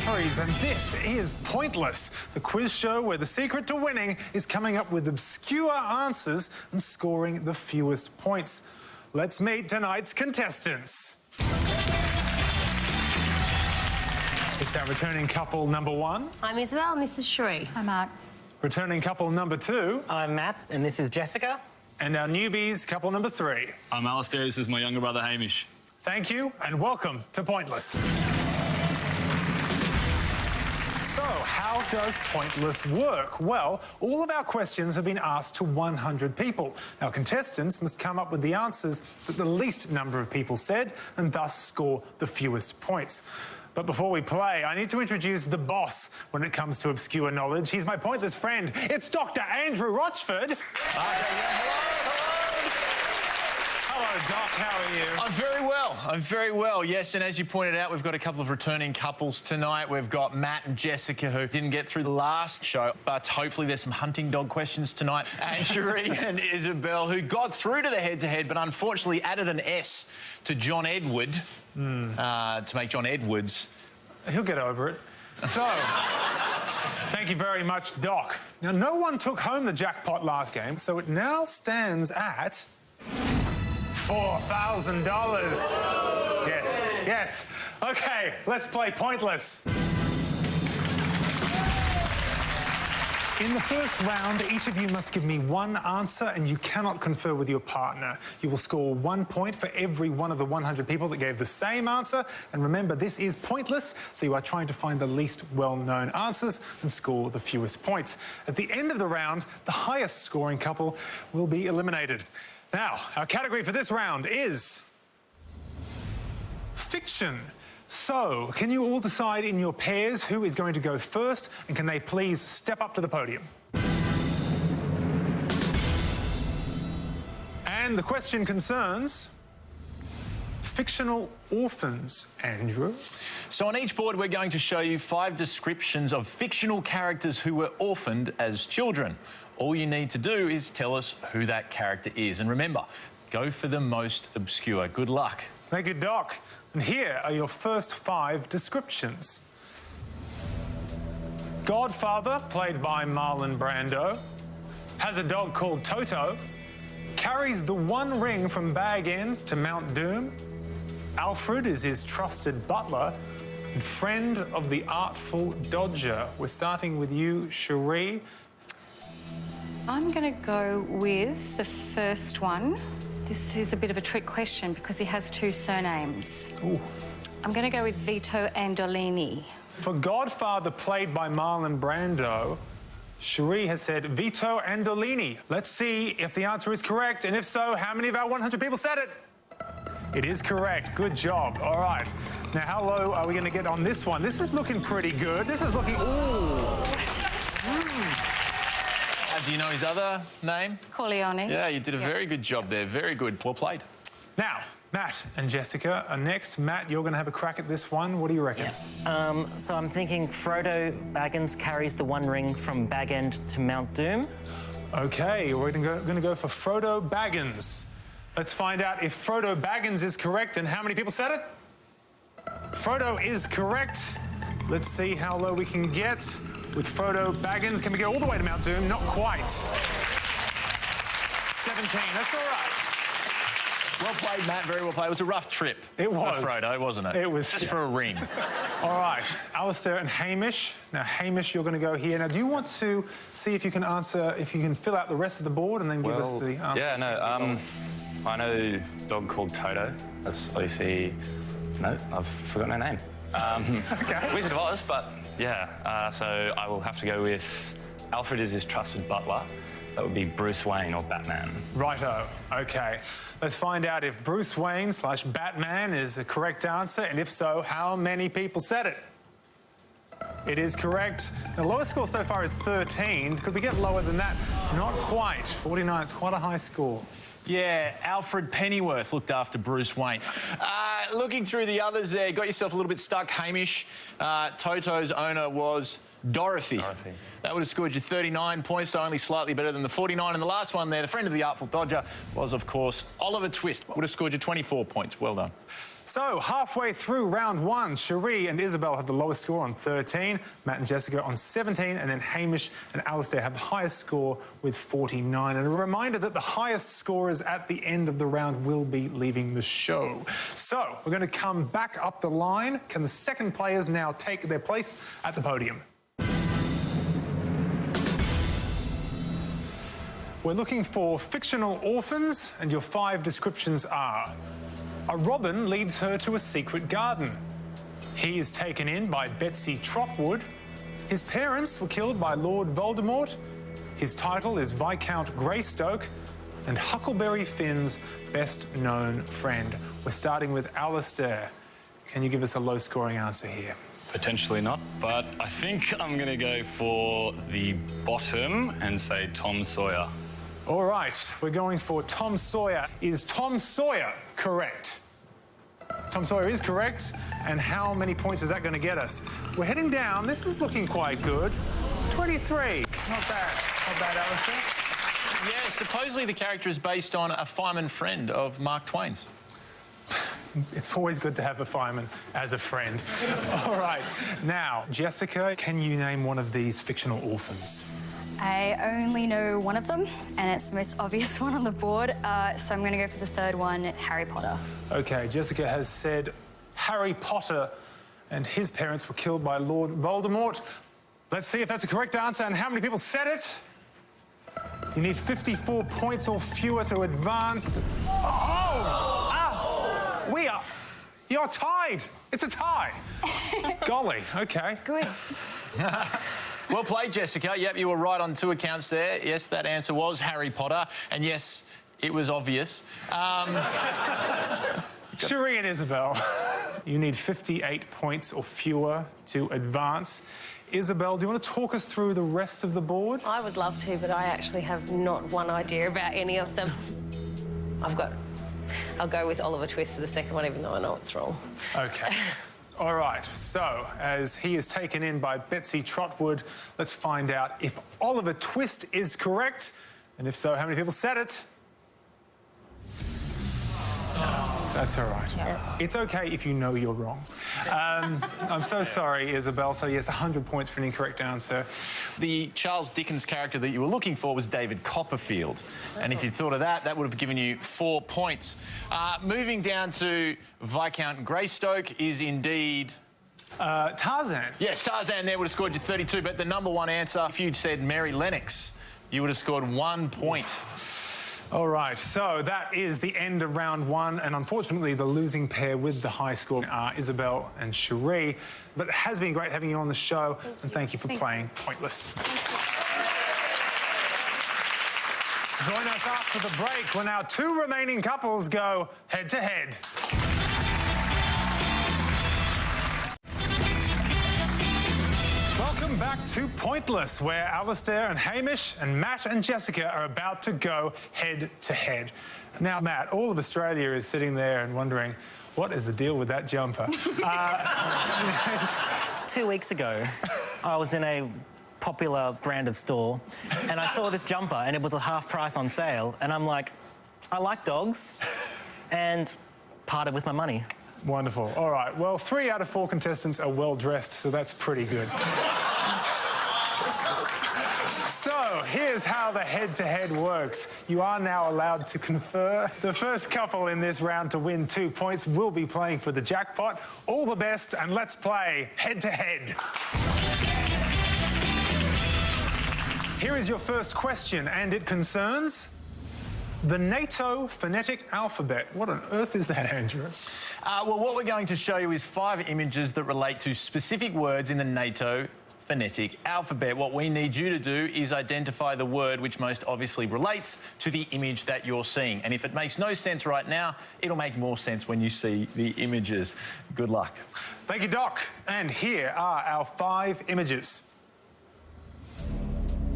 Jeffries, and this is Pointless, the quiz show where the secret to winning is coming up with obscure answers and scoring the fewest points. Let's meet tonight's contestants. It's our returning couple number 1. I'm Isabel and this is Sheree. Hi, Mark. Returning couple number 2. I'm Matt and this is Jessica. And our newbies, couple number 3. I'm Alistair, this is my younger brother Hamish. Thank you and welcome to Pointless. So, how does Pointless work? Well, all of our questions have been asked to 100 people. Our contestants must come up with the answers that the least number of people said and thus score the fewest points. But before we play, I need to introduce the boss when it comes to obscure knowledge. He's my Pointless friend. It's Dr. Andrew Rochford. Hello, Doc. How are you? I'm very well, yes. And as you pointed out, we've got a couple of returning couples tonight. We've got Matt and Jessica, who didn't get through the last show, but hopefully there's some hunting dog questions tonight. And Sheree and Isabel, who got through to the head-to-head, but unfortunately added an S to John Edward to make John Edwards. He'll get over it. So, thank you very much, Doc. Now, no one took home the jackpot last game, so it now stands at $4,000. Yes. OK, let's play Pointless. In the first round, each of you must give me one answer and you cannot confer with your partner. You will score 1 point for every one of the 100 people that gave the same answer. And remember, this is Pointless, so you are trying to find the least well-known answers and score the fewest points. At the end of the round, the highest scoring couple will be eliminated. Now, our category for this round is fiction. So, can you all decide in your pairs who is going to go first, and can they please step up to the podium? And the question concerns fictional orphans, Andrew. So on each board, we're going to show you 5 descriptions of fictional characters who were orphaned as children. All you need to do is tell us who that character is. And remember, go for the most obscure. Good luck. Thank you, Doc. And here are your first 5 descriptions. Godfather, played by Marlon Brando, has a dog called Toto, carries the one ring from Bag End to Mount Doom, Alfred is his trusted butler, and friend of the artful dodger. We're starting with you, Sheree. I'm going to go with the first one. This is a bit of a trick question because he has 2 surnames. Ooh. I'm going to go with Vito Andolini. For Godfather, played by Marlon Brando, Sheree has said Vito Andolini. Let's see if the answer is correct, and if so, how many of our 100 people said it? It is correct. Good job. All right. Now, how low are we going to get on this one? This is looking pretty good. This is looking... Ooh. Do you know his other name? Corleone. Yeah, you did a very good job there. Very good. Well played. Now, Matt and Jessica are next. Matt, you're going to have a crack at this one. What do you reckon? Yeah. So I'm thinking Frodo Baggins carries the one ring from Bag End to Mount Doom. OK, we're going to go for Frodo Baggins. Let's find out if Frodo Baggins is correct and how many people said it. Frodo is correct. Let's see how low we can get with Frodo Baggins. Can we go all the way to Mount Doom? Not quite. 17, that's all right. Well played, Matt. Very well played. It was a rough trip. It was. For Frodo, wasn't it? It was. Just for a ring. All right, Alistair and Hamish. Now, Hamish, you're going to go here. Now, do you want to see if you can answer, if you can fill out the rest of the board and then give us the answer? Yeah, no, I know a dog called Toto. That's obviously... No, I've forgotten her name. OK. Wizard of Oz, but yeah. So I will have to go with Alfred is his trusted butler. That would be Bruce Wayne or Batman. Righto. OK. Let's find out if Bruce Wayne / Batman is the correct answer, and if so, how many people said it? It is correct. The lowest score so far is 13. Could we get lower than that? Not quite. 49, it's quite a high score. Yeah, Alfred Pennyworth looked after Bruce Wayne. Looking through the others there, got yourself a little bit stuck, Hamish. Toto's owner was Dorothy. That would have scored you 39 points, so only slightly better than the 49. And the last one there, the friend of the artful dodger, was, of course, Oliver Twist. Would have scored you 24 points. Well done. So, halfway through round one, Cherie and Isabel have the lowest score on 13, Matt and Jessica on 17, and then Hamish and Alistair have the highest score with 49. And a reminder that the highest scorers at the end of the round will be leaving the show. So, we're going to come back up the line. Can the second players now take their place at the podium? We're looking for fictional orphans, and your 5 descriptions are: a robin leads her to a secret garden. He is taken in by Betsy Trotwood. His parents were killed by Lord Voldemort. His title is Viscount Greystoke. And Huckleberry Finn's best known friend. We're starting with Alistair. Can you give us a low-scoring answer here? Potentially not, but I think I'm going to go for the bottom and say Tom Sawyer. All right, we're going for Tom Sawyer. Is Tom Sawyer correct? Tom Sawyer is correct. And how many points is that going to get us? We're heading down. This is looking quite good. 23. Not bad. Not bad, Alistair. Yeah, supposedly the character is based on a fireman friend of Mark Twain's. It's always good to have a fireman as a friend. All right. Now, Jessica, can you name one of these fictional orphans? I only know one of them, and it's the most obvious one on the board, so I'm going to go for the third one, Harry Potter. OK, Jessica has said Harry Potter, and his parents were killed by Lord Voldemort. Let's see if that's a correct answer and how many people said it. You need 54 points or fewer to advance. Oh! Ah! You're tied. It's a tie. Golly, OK. Good. Well played, Jessica. Yep, you were right on 2 accounts there. Yes, that answer was Harry Potter. And yes, it was obvious. Cherie and Isabel, you need 58 points or fewer to advance. Isabel, do you want to talk us through the rest of the board? I would love to, but I actually have not one idea about any of them. I'll go with Oliver Twist for the second one, even though I know it's wrong. OK. All right, so as he is taken in by Betsy Trotwood, let's find out if Oliver Twist is correct, and if so, how many people said it? That's all right. Yeah. It's OK if you know you're wrong. I'm so sorry, Isabel. So, yes, 100 points for an incorrect answer. The Charles Dickens character that you were looking for was David Copperfield. And if you'd thought of that, that would have given you 4 points. Moving down to Viscount Greystoke is indeed... Tarzan. Yes, Tarzan there would have scored you 32, but the number one answer, if you'd said Mary Lennox, you would have scored 1 point. All right, so that is the end of round one, and unfortunately the losing pair with the high score are Isabel and Cherie. But it has been great having you on the show, and thank you for playing Pointless. Join us after the break when our 2 remaining couples go head-to-head. Welcome back to Pointless, where Alistair and Hamish and Matt and Jessica are about to go head-to-head. Now, Matt, all of Australia is sitting there and wondering, what is the deal with that jumper? 2 weeks ago, I was in a popular brand of store, and I saw this jumper, and it was a half price on sale, and I'm like, I like dogs, and parted with my money. Wonderful. All right, well, 3 out of 4 contestants are well-dressed, so that's pretty good. So, here's how the head-to-head works. You are now allowed to confer. The first couple in this round to win 2 points will be playing for the jackpot. All the best, and let's play head-to-head. Here is your first question, and it concerns the NATO phonetic alphabet. What on earth is that, Andrew? Well, what we're going to show you is 5 images that relate to specific words in the NATO phonetic alphabet. What we need you to do is identify the word which most obviously relates to the image that you're seeing. And if it makes no sense right now, it'll make more sense when you see the images. Good luck. Thank you, Doc. And here are our 5 images.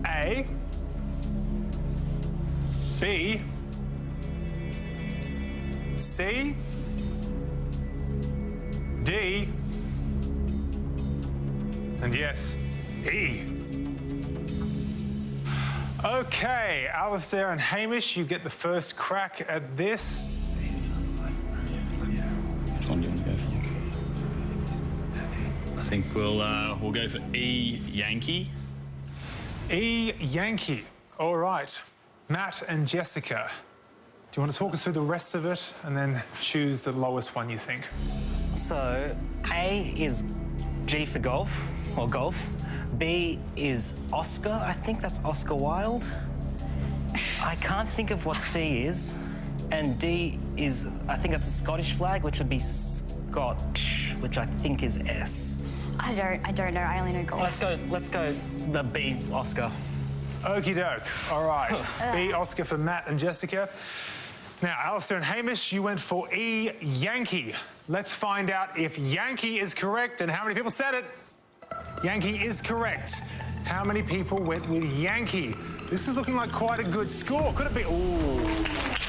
A, B, C, D, and yes, E. Okay, Alistair and Hamish, you get the first crack at this. On think we'll go for E, Yankee. E, Yankee. All right. Matt and Jessica, do you want to talk us through the rest of it and then choose the lowest one you think? So, A is G for golf, or golf. B is Oscar. I think that's Oscar Wilde. I can't think of what C is. And D is, I think that's a Scottish flag, which would be Scotch, which I think is S. I don't know. I only know golf. Let's go the B, Oscar. Okie doke. All right. B, Oscar for Matt and Jessica. Now, Alistair and Hamish, you went for E, Yankee. Let's find out if Yankee is correct and how many people said it. Yankee is correct. How many people went with Yankee? This is looking like quite a good score. Could it be? Ooh,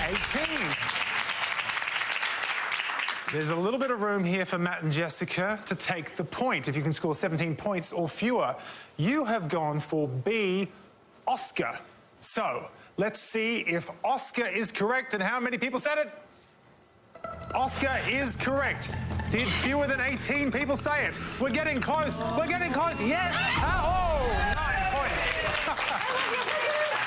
18. There's a little bit of room here for Matt and Jessica to take the point. If you can score 17 points or fewer, you have gone for B, Oscar. So, let's see if Oscar is correct and how many people said it. Oscar is correct. Did fewer than 18 people say it? We're getting close. We're getting close. Yes. Oh, 9 points.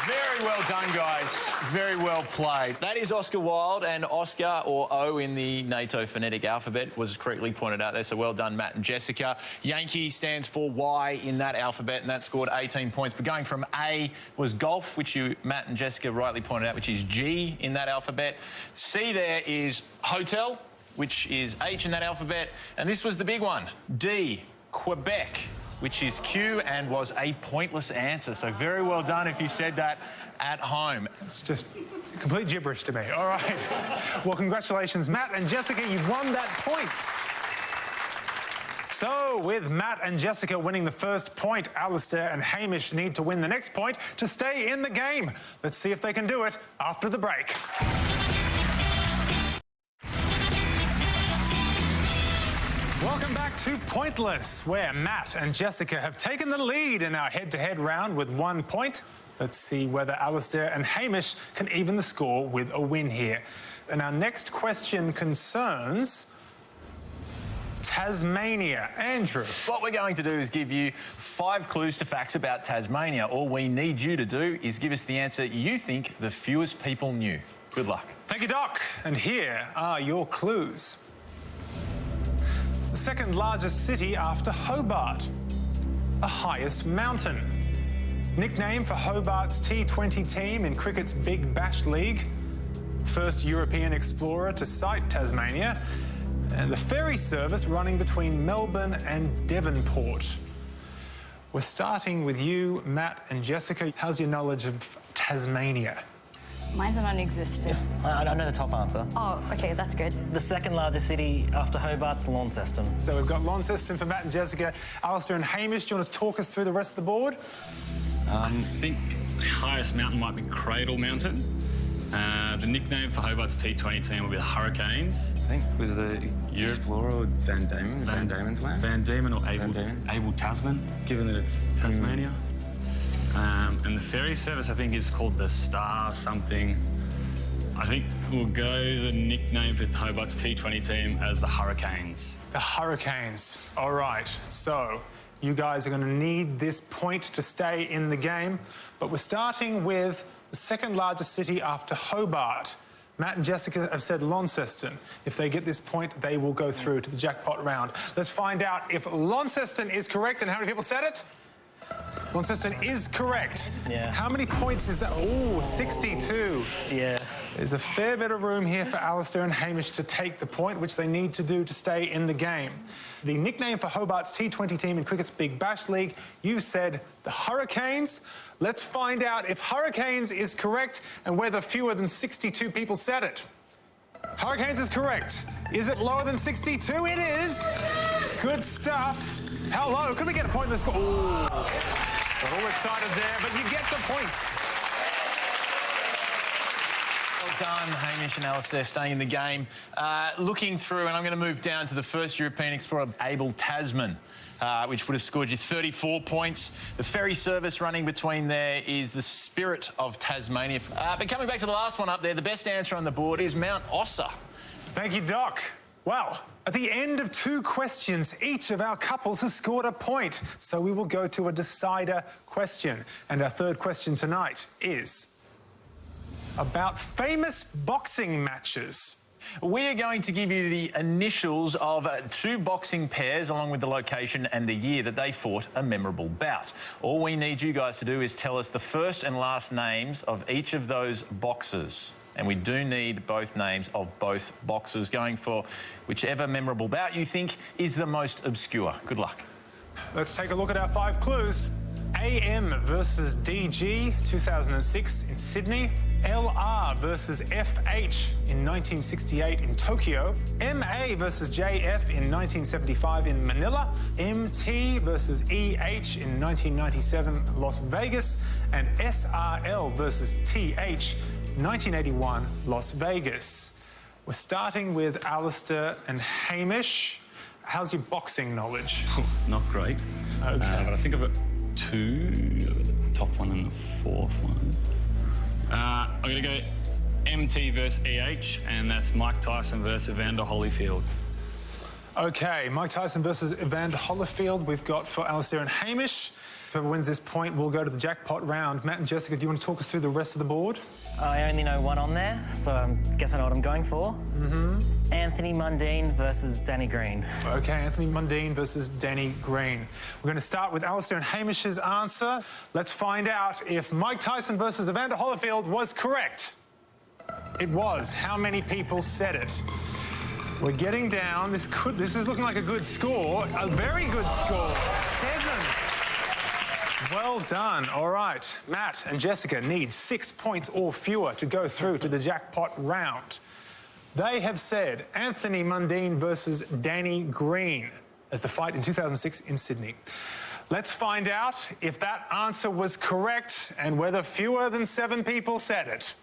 Very well done, guys. Very well played. That is Oscar Wilde, and Oscar, or O in the NATO phonetic alphabet, was correctly pointed out there, so well done, Matt and Jessica. Yankee stands for Y in that alphabet, and that scored 18 points. But going from A was golf, which Matt and Jessica rightly pointed out, which is G in that alphabet. C there is hotel, which is H in that alphabet. And this was the big one, D, Quebec, which is Q, and was a pointless answer. So very well done if you said that at home. It's just complete gibberish to me. All right. Well, congratulations, Matt and Jessica. You've won that point. So, with Matt and Jessica winning the first point, Alistair and Hamish need to win the next point to stay in the game. Let's see if they can do it after the break. Welcome back to Pointless, where Matt and Jessica have taken the lead in our head-to-head round with 1 point. Let's see whether Alistair and Hamish can even the score with a win here. And our next question concerns Tasmania. Andrew. What we're going to do is give you 5 clues to facts about Tasmania. All we need you to do is give us the answer you think the fewest people knew. Good luck. Thank you, Doc. And here are your clues. The second largest city after Hobart. The highest mountain. Nickname for Hobart's T20 team in cricket's Big Bash League. First European explorer to sight Tasmania. And the ferry service running between Melbourne and Devonport. We're starting with you, Matt and Jessica. How's your knowledge of Tasmania? Mine's non-existent. I don't know the top answer. Oh, OK, that's good. The second largest city after Hobart's Launceston. So we've got Launceston for Matt and Jessica. Alistair and Hamish, do you want to talk us through the rest of the board? I think the highest mountain might be Cradle Mountain. The nickname for Hobart's T20 team will be the Hurricanes. I think was the explorer Van Diemen, Van Diemen's Land? Van Diemen or Abel Tasman, given that it's Tasmania. And the ferry service, I think, is called the Star something. I think we'll go the nickname for Hobart's T20 team as the Hurricanes. The Hurricanes. All right. So you guys are going to need this point to stay in the game. But we're starting with the second largest city after Hobart. Matt and Jessica have said Launceston. If they get this point, they will go through to the jackpot round. Let's find out if Launceston is correct and how many people said it. Launceston is correct. Yeah. How many points is that? Oh, 62. Yeah. There's a fair bit of room here for Alistair and Hamish to take the point, which they need to do to stay in the game. The nickname for Hobart's T20 team in cricket's Big Bash League, you said the Hurricanes. Let's find out if Hurricanes is correct and whether fewer than 62 people said it. Hurricanes is correct. Is it lower than 62? It is. Good stuff. How low? Could we get a point in the score? Ooh. Got all excited there, but you get the point. Well done, Hamish and Alistair, staying in the game. Looking through, and I'm going to move down to the first European explorer, Abel Tasman, which would have scored you 34 points. The ferry service running between there is the Spirit of Tasmania. But coming back to the last one up there, the best answer on the board is Mount Ossa. Thank you, Doc. Well, At the end of 2 questions, each of our couples has scored a point. So we will go to a decider question. And our third question tonight is about famous boxing matches. We are going to give you the initials of 2 boxing pairs along with the location and the year that they fought a memorable bout. All we need you guys to do is tell us the first and last names of each of those boxers. And we do need both names of both boxers, going for whichever memorable bout you think is the most obscure. Good luck. Let's take a look at our 5 clues. AM versus DG, 2006 in Sydney. LR versus FH in 1968 in Tokyo. MA versus JF in 1975 in Manila. MT versus EH in 1997 Las Vegas. And SRL versus TH 1981 Las Vegas. We're starting with Alistair and Hamish. How's your boxing knowledge? Not great. Okay. But I think I've got 2. I've got the top one and the 4th one. I'm going to go MT versus EH, and that's Mike Tyson versus Evander Holyfield. Okay, Mike Tyson versus Evander Holyfield we've got for Alistair and Hamish. Whoever wins this point will go to the jackpot round. Matt and Jessica, do you want to talk us through the rest of the board? I only know one on there, so I guess I know what I'm going for. Anthony Mundine versus Danny Green. Okay, Anthony Mundine versus Danny Green. We're going to start with Alistair and Hamish's answer. Let's find out if Mike Tyson versus Evander Holyfield was correct. It was. How many people said it? We're getting down. This is looking like a good score. A very good score. 7. Well done. All right. Matt and Jessica need 6 points or fewer to go through to the jackpot round. They have said Anthony Mundine versus Danny Green as the fight in 2006 in Sydney. Let's find out if that answer was correct and whether fewer than 7 people said it.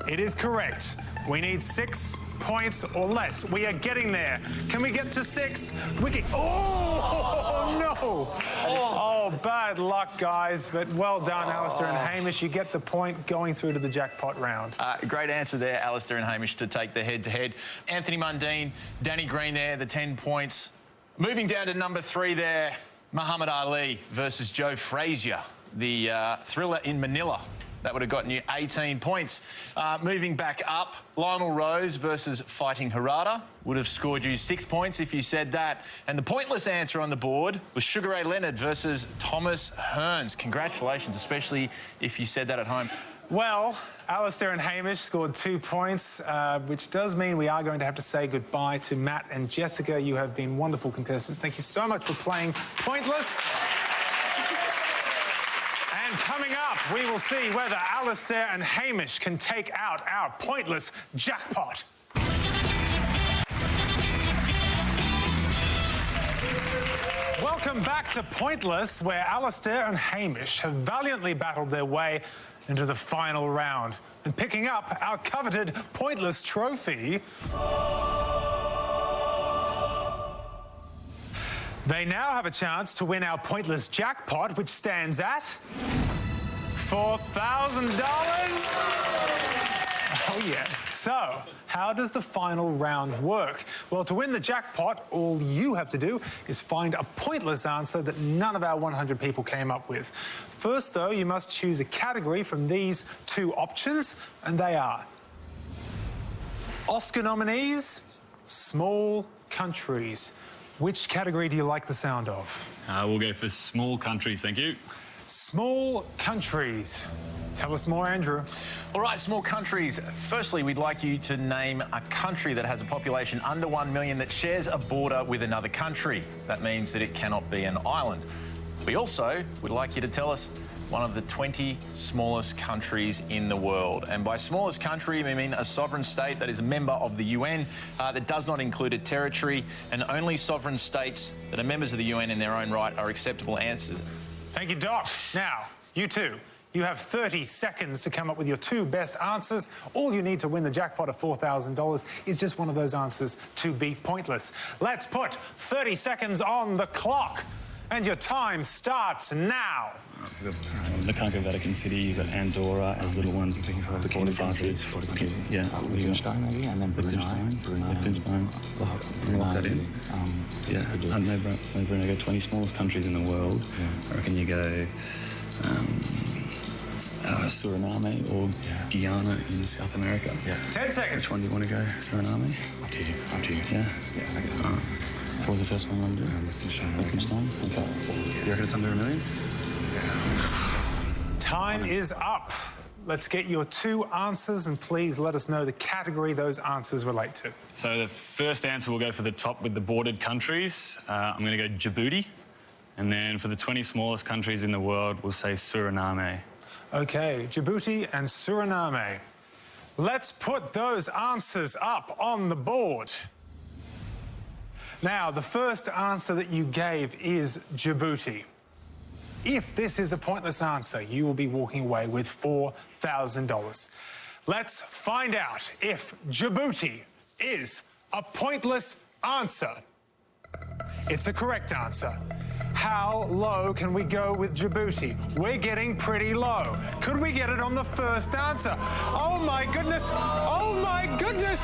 It is correct. We need 6 points or less. We are getting there. Can we get to 6? Oh, no. Oh, bad luck, guys. But well done, Alistair and Hamish. You get the point going through to the jackpot round. Great answer there, Alistair and Hamish, to take the head-to-head. Anthony Mundine, Danny Green there, the 10 points. Moving down to number 3 there, Muhammad Ali versus Joe Frazier, the thriller in Manila. That would have gotten you 18 points. Moving back up, Lionel Rose versus Fighting Harada would have scored you 6 points if you said that. And the pointless answer on the board was Sugar Ray Leonard versus Thomas Hearns. Congratulations, especially if you said that at home. Well, Alistair and Hamish scored 2 points, which does mean we are going to have to say goodbye to Matt and Jessica. You have been wonderful contestants. Thank you so much for playing Pointless. And coming up, we will see whether Alistair and Hamish can take out our Pointless jackpot. Welcome back to Pointless, where Alistair and Hamish have valiantly battled their way into the final round. And picking up our coveted Pointless trophy, they now have a chance to win our Pointless jackpot, which stands at $4,000. Oh, yeah. So, how does the final round work? Well, to win the jackpot, all you have to do is find a pointless answer that none of our 100 people came up with. First, though, you must choose a category from these 2 options, and they are Oscar nominees, small countries. Which category do you like the sound of? We'll go for small countries, thank you. Small countries. Tell us more, Andrew. All right, small countries. Firstly, we'd like you to name a country that has a population under 1 million that shares a border with another country. That means that it cannot be an island. We also would like you to tell us one of the 20 smallest countries in the world. And by smallest country, we mean a sovereign state that is a member of the UN that does not include a territory, and only sovereign states that are members of the UN in their own right are acceptable answers. Thank you, Doc. Now, you two, you have 30 seconds to come up with your 2 best answers. All you need to win the jackpot of $4,000 is just one of those answers to be pointless. Let's put 30 seconds on the clock. And your time starts now. The country of Vatican City, you've got Andorra as little ones. I'm thinking of the King of France. Yeah, Liechtenstein maybe, and then Brunei. Liechtenstein. Lock that in. Yeah, I don't know, Bruno, go 20 smallest countries in the world. I reckon you go Suriname or Guyana in South America. 10 seconds. Which one do you want to go? Suriname? Up to you. Up to you. Yeah? Yeah, okay. So what was the first one you want to do? Liechtenstein. Okay. You reckon it's under $1 million? Time is up. Let's get your 2 answers, and please let us know the category those answers relate to. So the first answer will go for the top with the bordered countries. I'm going to go Djibouti. And then for the 20 smallest countries in the world, we'll say Suriname. Okay, Djibouti and Suriname. Let's put those answers up on the board. Now, the first answer that you gave is Djibouti. If this is a pointless answer, you will be walking away with $4,000. Let's find out if Djibouti is a pointless answer. It's a correct answer. How low can we go with Djibouti? We're getting pretty low. Could we get it on the first answer? Oh my goodness! Oh my goodness!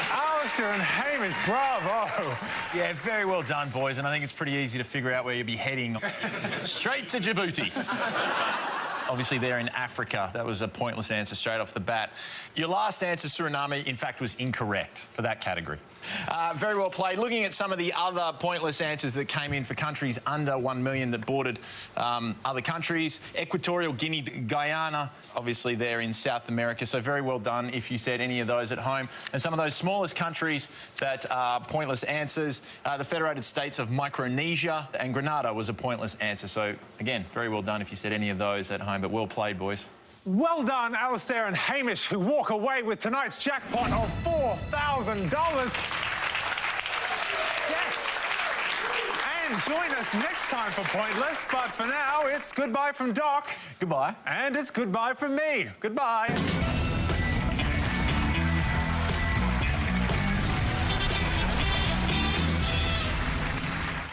Alistair and Hamish, bravo. Yeah, very well done, boys, and I think it's pretty easy to figure out where you'll be heading. Straight to Djibouti. Obviously, they're in Africa. That was a pointless answer straight off the bat. Your last answer, Suriname, in fact, was incorrect for that category. Very well played. Looking at some of the other pointless answers that came in for countries under 1 million that bordered other countries. Equatorial Guinea, Guyana, obviously they're in South America, so very well done if you said any of those at home. And some of those smallest countries that are pointless answers, the Federated States of Micronesia and Grenada was a pointless answer. So, again, very well done if you said any of those at home, but well played, boys. Well done, Alistair and Hamish, who walk away with tonight's jackpot of $4,000. Yes. And join us next time for Pointless. But for now, it's goodbye from Doc. Goodbye. And it's goodbye from me. Goodbye.